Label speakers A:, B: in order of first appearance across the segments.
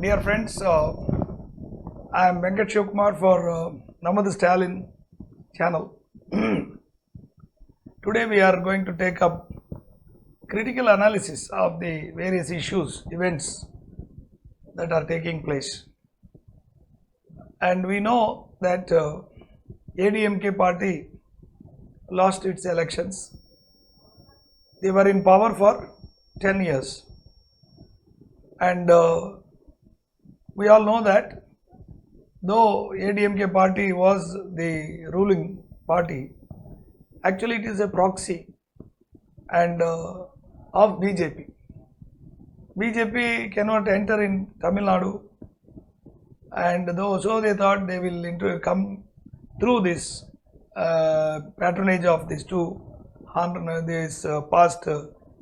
A: Dear friends, I am Venkat Shivkumar for Namadu Stalin channel. Today we are going to take up critical analysis of the various issues, events that are taking place. And we know that ADMK party lost its elections. They were in power for 10 years. And we all know that though ADMK party was the ruling party, actually it is a proxy and of BJP. BJP cannot enter in Tamil Nadu, and though so they thought they will come through this patronage of these two past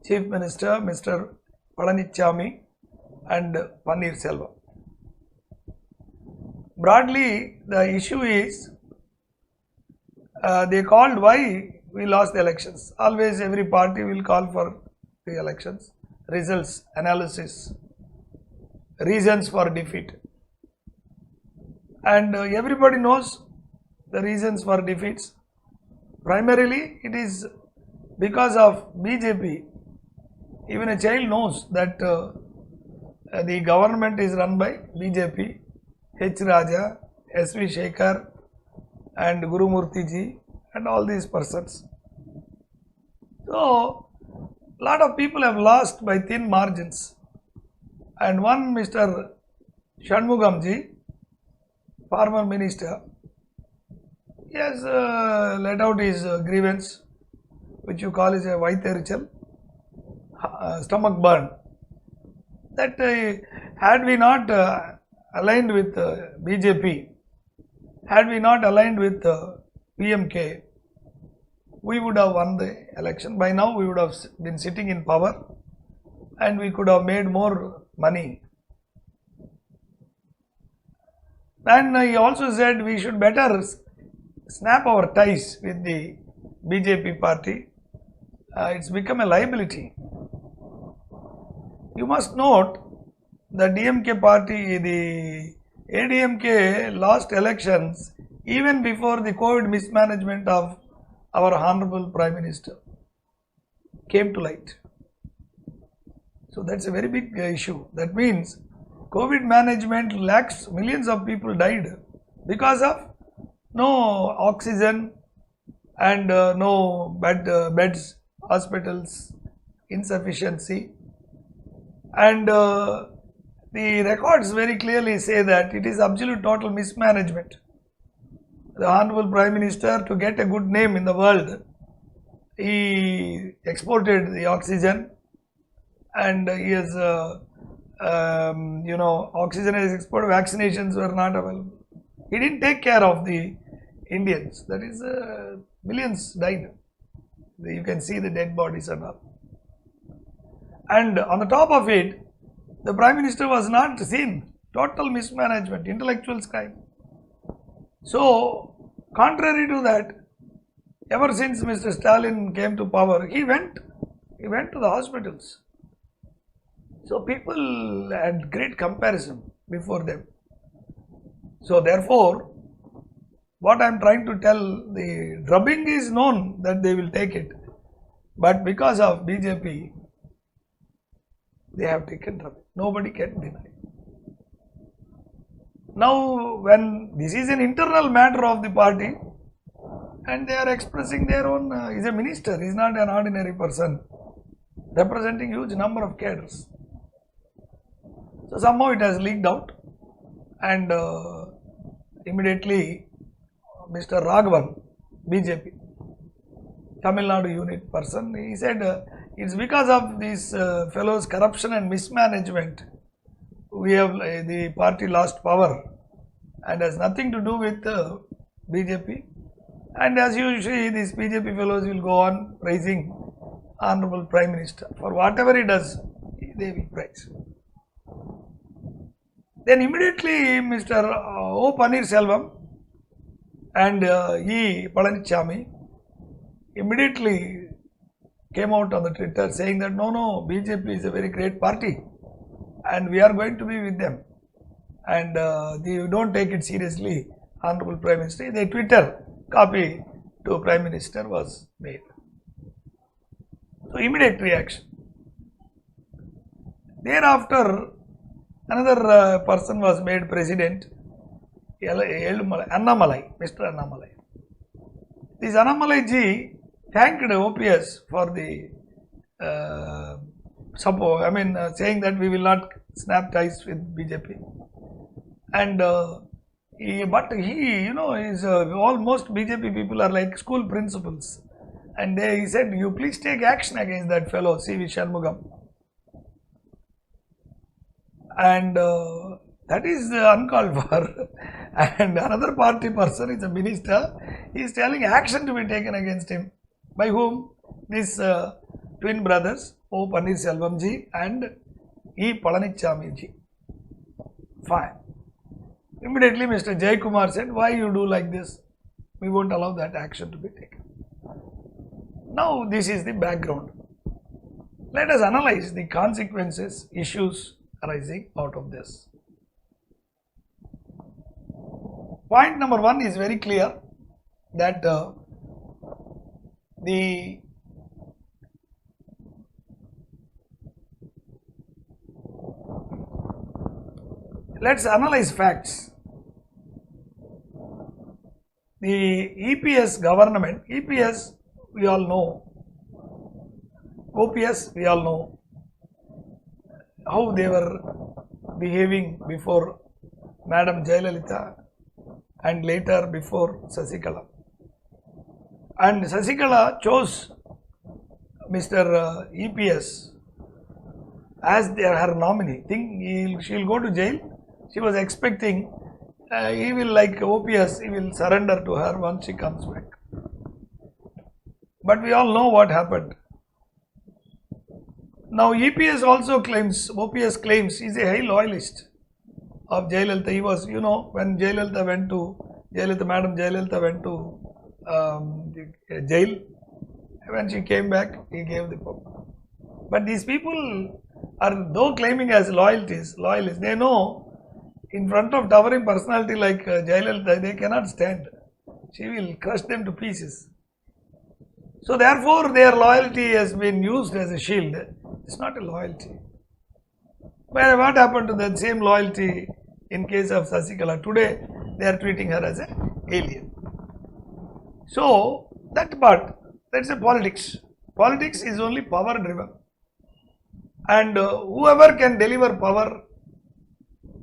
A: Chief Minister Mr. Palanichami and Pannir Selvam. Broadly, the issue is they called why we lost the elections. Always every party will call for the elections, results, analysis, reasons for defeat. And everybody knows the reasons for defeats. Primarily, it is because of BJP. Even a child knows that the government is run by BJP. H. Raja, S.V. Shekhar and Guru Murthy ji and all these persons. So, lot of people have lost by thin margins, and one Mr. Shanmugam ji, former minister, he has let out his grievance, which you call as a Vaitherichal, stomach burn, that had we not aligned with BJP, had we not aligned with PMK, we would have won the election. By now we would have been sitting in power and we could have made more money. And he also said we should better snap our ties with the BJP party. It's become a liability. You must note the DMK party, the ADMK lost elections even before the COVID mismanagement of our Honorable Prime Minister came to light. So that's a very big issue. That means COVID management lacks, millions of people died because of no oxygen and no beds, hospitals, insufficiency, and the records very clearly say that it is absolute total mismanagement. The Honorable Prime Minister, to get a good name in the world, he exported the oxygen, and he has, oxygen is exported, vaccinations were not available. He didn't take care of the Indians, that is, millions died. You can see the dead bodies and all. And on the top of it, the Prime Minister was not seen. Total mismanagement, intellectual crime. So, contrary to that, ever since Mr. Stalin came to power, he went to the hospitals. So, people had great comparison before them. So, therefore, what I am trying to tell, the drubbing is known that they will take it. But because of BJP, they have taken drubbing. Nobody can deny. Now, when this is an internal matter of the party and they are expressing their own, he is a minister, he is not an ordinary person representing huge number of cadres. So, somehow it has leaked out, and immediately Mr. Raghavan, BJP, Tamil Nadu unit person, he said it's because of these fellows' corruption and mismanagement we have the party lost power, and has nothing to do with BJP. And as you see, these BJP fellows will go on praising Honorable Prime Minister for whatever he does, they will praise. Then immediately Mr. O. Pannir Selvam and E. Palanichami immediately came out on the Twitter saying that no, BJP is a very great party and we are going to be with them. and you don't take it seriously, Honorable Prime Minister. The Twitter copy to Prime Minister was made. So immediate reaction. Thereafter, another person was made president, Annamalai, Mr. Annamalai. This Annamalai ji thanked OPS for the support, saying that we will not snap ties with BJP. And but he, is almost BJP people are like school principals. And he said, you please take action against that fellow, C.V. Shanmugam. And that is uncalled for. And another party person is a minister, he is telling action to be taken against him. By whom? These twin brothers, O. Pannirselvam ji and E. Palanichami ji. Fine. Immediately Mr. Jaykumar said, why you do like this? We won't allow that action to be taken. Now this is the background. Let us analyze the consequences, issues arising out of this. Point number one is very clear that let's analyze facts. The EPS government, EPS we all know, OPS we all know how they were behaving before Madam Jayalalitha and later before Sasikala. And Sasikala chose Mr. EPS as her nominee. She will go to jail. She was expecting he will, like OPS, he will surrender to her once she comes back. But we all know what happened. Now EPS also claims, OPS claims, he is a high loyalist of Jayalalitha. He was, when Jayalalitha went to, Madam Jayalalitha went to jail, when she came back, he gave the power. But these people are, though claiming as loyalists, they know in front of towering personality like Jayalalitha, they cannot stand. She will crush them to pieces. So therefore, their loyalty has been used as a shield. It's not a loyalty. But what happened to that same loyalty in case of Sasikala? Today, they are treating her as an alien. So, that part, that's a politics. Politics is only power driven. And whoever can deliver power,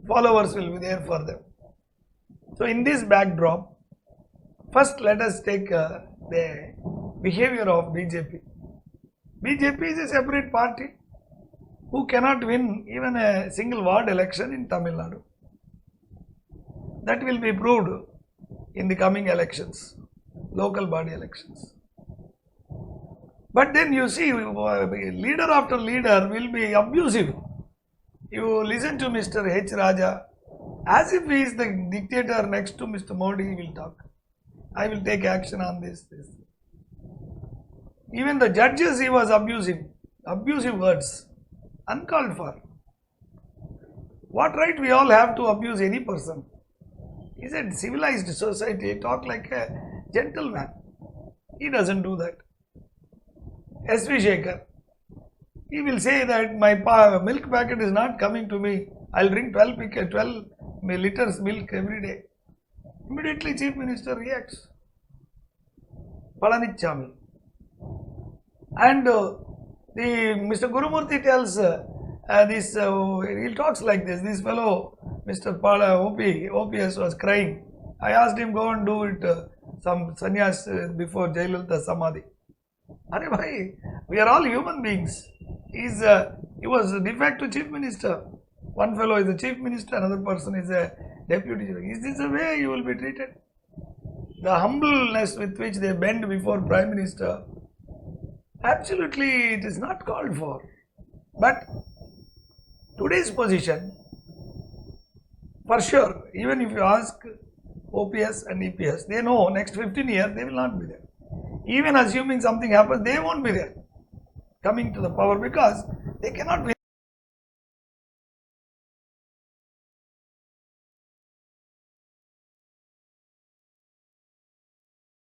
A: followers will be there for them. So, in this backdrop, first let us take the behavior of BJP. BJP is a separate party who cannot win even a single ward election in Tamil Nadu. That will be proved in the coming elections, local body elections. But then you see, leader after leader will be abusive. You listen to Mr. H. Raja, as if he is the dictator next to Mr. Modi, he will talk. I will take action on this. Even the judges he was abusive words, uncalled for. What right we all have to abuse any person? He said civilized society, talk like a gentleman. He doesn't do that. S.V. Shekhar, he will say that my milk packet is not coming to me. I'll drink 12 liters milk every day. Immediately Chief Minister reacts. Palanichami. And Mr. Gurumurthy tells he talks like this. This fellow, Mr. OPS was crying. I asked him, go and do it, some sannyas before Jayalalitha Samadhi. Arey bhai, we are all human beings. He was a de facto chief minister. One fellow is a chief minister, another person is a deputy. Is this the way you will be treated? The humbleness with which they bend before Prime Minister, absolutely it is not called for. But today's position, for sure, even if you ask OPS and EPS, they know next 15 years they will not be there. Even assuming something happens, they won't be there coming to the power because they cannot win.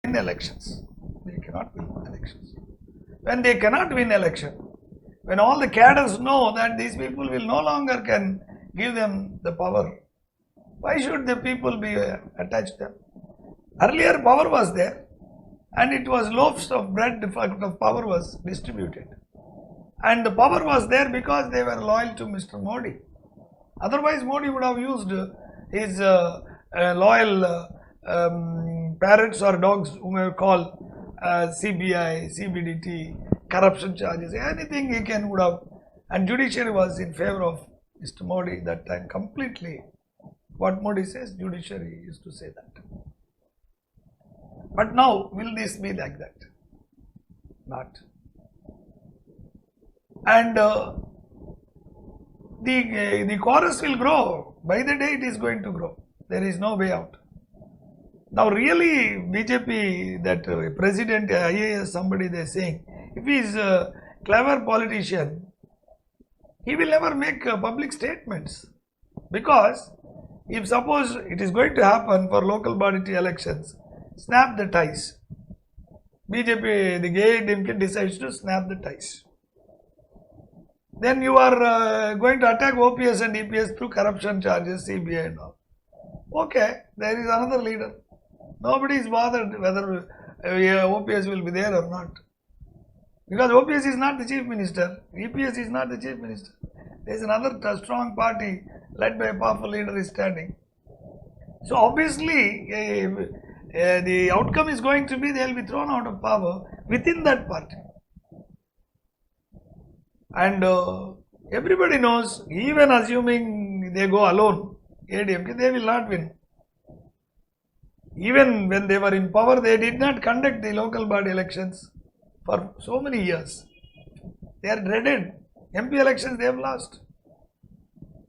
A: win elections. They cannot win elections. When they cannot win election, when all the cadres know that these people will no longer can give them the power, why should the people be attached to them? Earlier power was there and it was loaves of bread, the fact of power was distributed. And the power was there because they were loyal to Mr. Modi. Otherwise Modi would have used his loyal parrots or dogs whom we call CBI, CBDT, corruption charges, anything he can would have. And judiciary was in favor of Mr. Modi that time completely. What Modi says, judiciary used to say that. But now, will this be like that? Not. And the chorus will grow. By the day it is going to grow. There is no way out. Now really BJP, that president, IAS, somebody they are saying, if he is a clever politician, he will never make public statements. Because if suppose it is going to happen for local body elections, snap the ties. BJP, the AIADMK decides to snap the ties. Then you are going to attack OPS and EPS through corruption charges, CBI and all. Okay, there is another leader. Nobody is bothered whether OPS will be there or not. Because OPS is not the chief minister, EPS is not the chief minister. There is another strong party led by a powerful leader is standing. So obviously the outcome is going to be they will be thrown out of power within that party. And everybody knows, even assuming they go alone, ADMK, they will not win. Even when they were in power, they did not conduct the local body elections for so many years. They are dreaded. MP elections they have lost.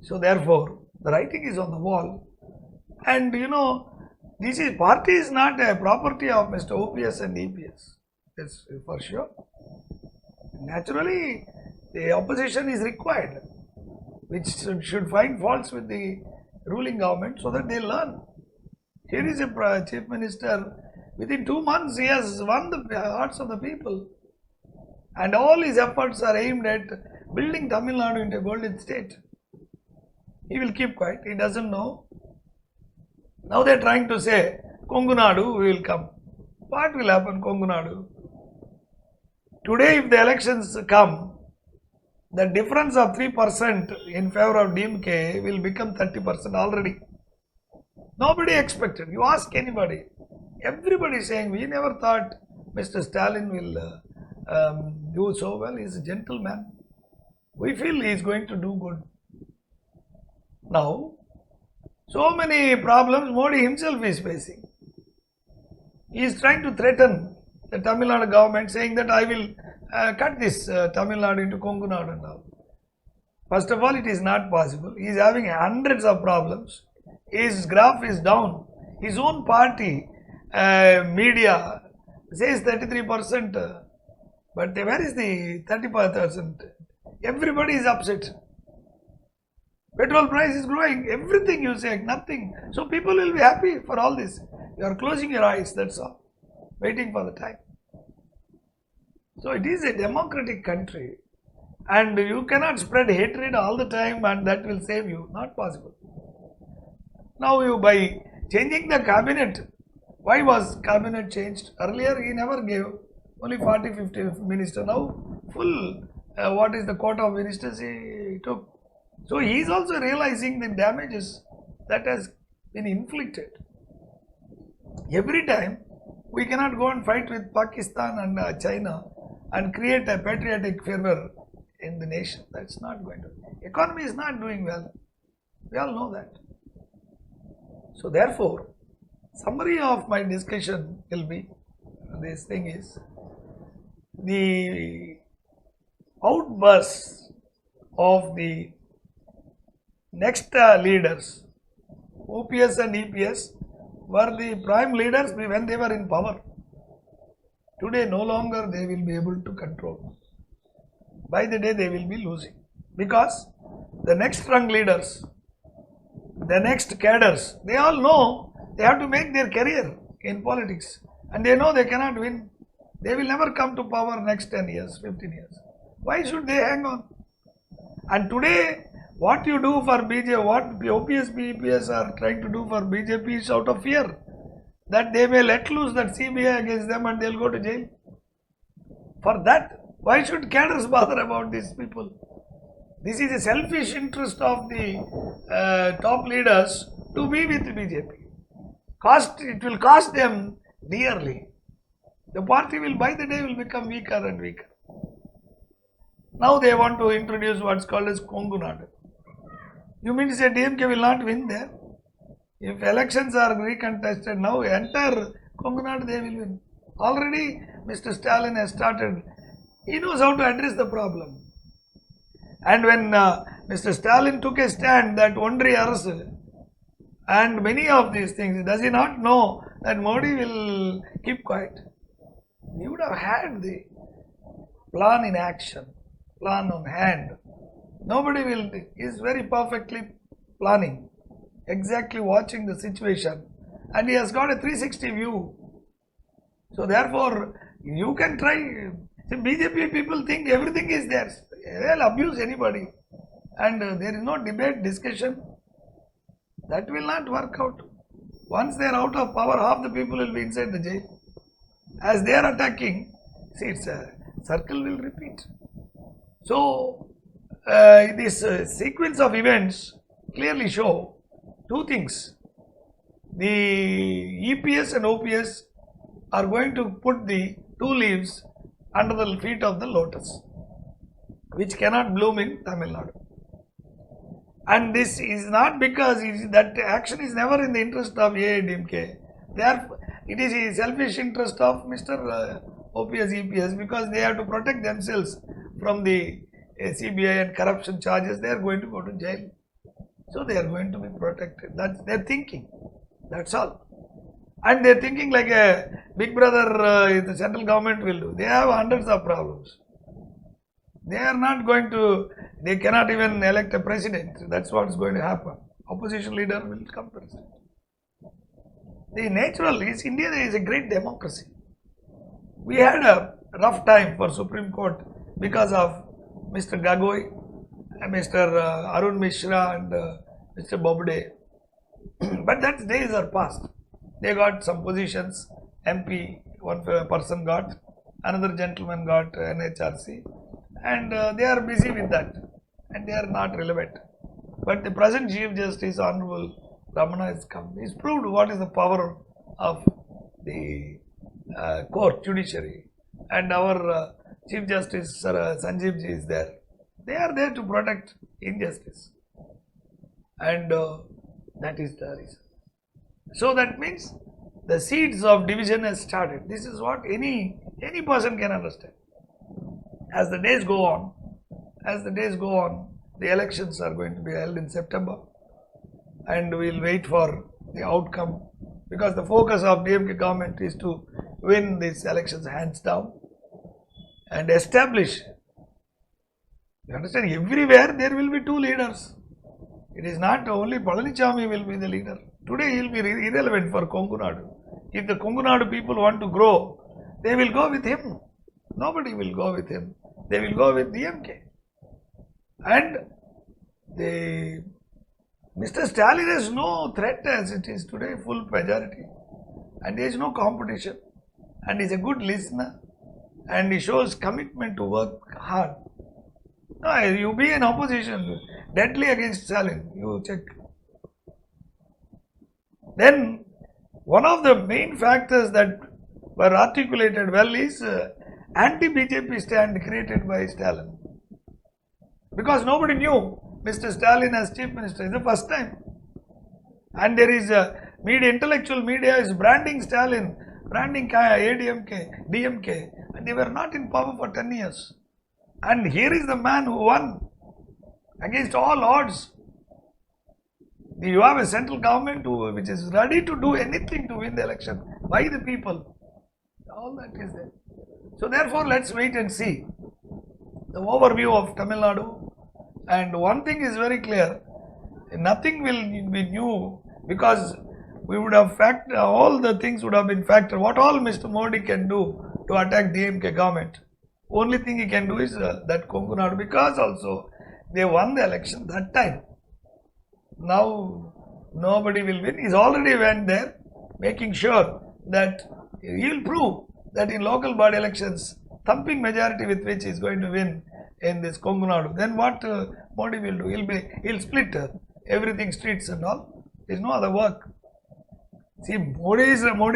A: So therefore, the writing is on the wall. And you know, this is party is not a property of Mr. OPS and EPS. That's for sure. Naturally, the opposition is required, which should find faults with the ruling government so that they learn. Here is a chief minister, within 2 months he has won the hearts of the people. And all his efforts are aimed at building Tamil Nadu into a golden state. He will keep quiet, he doesn't know. Now they are trying to say, Kongu Nadu will come. What will happen, Kongu Nadu? Today if the elections come, the difference of 3% in favor of DMK will become 30% already. Nobody expected. You ask anybody. Everybody is saying, we never thought Mr. Stalin will do so well. He is a gentleman. We feel he is going to do good. Now, so many problems Modi himself is facing. He is trying to threaten the Tamil Nadu government, saying that I will cut this Tamil Nadu into Kongu Nadu and all. First of all, it is not possible. He is having hundreds of problems. His graph is down. His own party media says 33%, but where is the 30%? Everybody is upset. Petrol price is growing. Everything you say, nothing. So people will be happy for all this. You are closing your eyes, that's all. Waiting for the time. So it is a democratic country. And you cannot spread hatred all the time and that will save you. Not possible. Now you, by changing the cabinet, why was cabinet changed? Earlier he never gave, only 40-50 ministers. Now full, what is the quota of ministers he took. So he is also realizing the damages that has been inflicted. Every time we cannot go and fight with Pakistan and China and create a patriotic fervor in the nation. That's not going to. Economy is not doing well. We all know that. So therefore, summary of my discussion will be, this thing is, the outbursts of the next leaders, OPS and EPS, were the prime leaders when they were in power. Today no longer they will be able to control. By the day they will be losing. Because the next rung leaders, the next cadres, they all know they have to make their career in politics. and they know they cannot win. They will never come to power next 10 years, 15 years. Why should they hang on? And today, what you do for BJP, what OPS, BPS are trying to do for BJP is out of fear that they may let loose that CBI against them and they'll go to jail. For that, why should cadres bother about these people? This is a selfish interest of the top leaders to be with BJP. It will cost them dearly. The party will by the day will become weaker and weaker. Now they want to introduce what's called as Kongunadu. You mean to say DMK will not win there? If elections are recontested now, entire Kongunadu they will win. Already Mr. Stalin has started. He knows how to address the problem. And when Mr. Stalin took a stand that Ondri Arasu and many of these things, does he not know that Modi will keep quiet? He would have had the plan in action, plan on hand. Nobody will, he is very perfectly planning, exactly watching the situation, and he has got a 360 view. So therefore, you can try. See, BJP people think everything is theirs. They'll abuse anybody, and there is no debate, discussion. That will not work out. Once they are out of power, half the people will be inside the jail. As they are attacking, see, it's a circle will repeat. So, this sequence of events clearly show two things. The EPS and OPS are going to put the two leaves under the feet of the lotus, which cannot bloom in Tamil Nadu. And this is not because that action is never in the interest of AIDMK. Therefore, it is a selfish interest of Mr. OPS, EPS, because they have to protect themselves from the CBI and corruption charges. They are going to go to jail. So they are going to be protected. That's their thinking. That's all. And they are thinking like a big brother the central government will do. They have hundreds of problems. They are not going to, they cannot even elect a president. That's what is going to happen. Opposition leader will come president. The natural is India is a great democracy. We had a rough time for Supreme Court because of Mr. Gagoi, Mr. Arun Mishra and Mr. Bobde. But that days are past. They got some positions, MP, one person got, another gentleman got NHRC, and they are busy with that, and they are not relevant. But the present Chief Justice, Honorable Ramana, has come. He's proved what is the power of the court, judiciary, and our Chief Justice Sanjeev Ji is there. They are there to protect injustice, and that is the reason. So that means the seeds of division has started. This is what any person can understand. As the days go on, the elections are going to be held in September, and we will wait for the outcome, because the focus of DMK government is to win these elections hands down and establish. You understand? Everywhere there will be two leaders. It is not only Palanichami will be the leader. Today he will be irrelevant for Kongunadu. If the Kongunadu people want to grow, they will go with him. Nobody will go with him. They will go with DMK. And Mr. Stalin has no threat as it is today, full majority. And there is no competition. And he is a good listener. And he shows commitment to work hard. No, you be an opposition, deadly against Stalin, you check. Then, one of the main factors that were articulated well is anti-BJP stand created by Stalin. Because nobody knew Mr. Stalin as Chief Minister. It's the first time. And there is media, intellectual media is branding Stalin, branding ADMK, DMK, and they were not in power for 10 years. And here is the man who won against all odds. You have a central government which is ready to do anything to win the election by the people. All that is there. So therefore, let's wait and see the overview of Tamil Nadu. And one thing is very clear, nothing will be new, because we would have all the things would have been factored. What all Mr. Modi can do to attack DMK government? Only thing he can do is that Kongu Nadu, because also they won the election that time. Now nobody will win. He's already went there, making sure that he will prove that in local body elections, thumping majority with which he is going to win in this Kongu Nadu. Then what Modi will do? He'll split everything, streets and all. There is no other work. See, Modi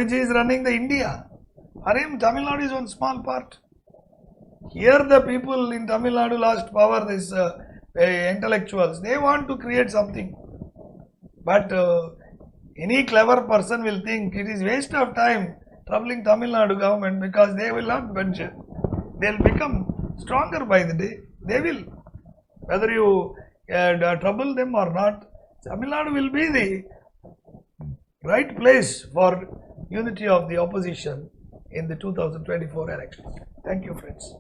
A: ji is running the India. For him, Tamil Nadu is one small part. Here the people in Tamil Nadu lost power, these intellectuals. They want to create something. But any clever person will think it is waste of time troubling Tamil Nadu government, because they will not venture. They will become stronger by the day. They will. Whether you trouble them or not, Tamil Nadu will be the right place for unity of the opposition in the 2024 election. Thank you, friends.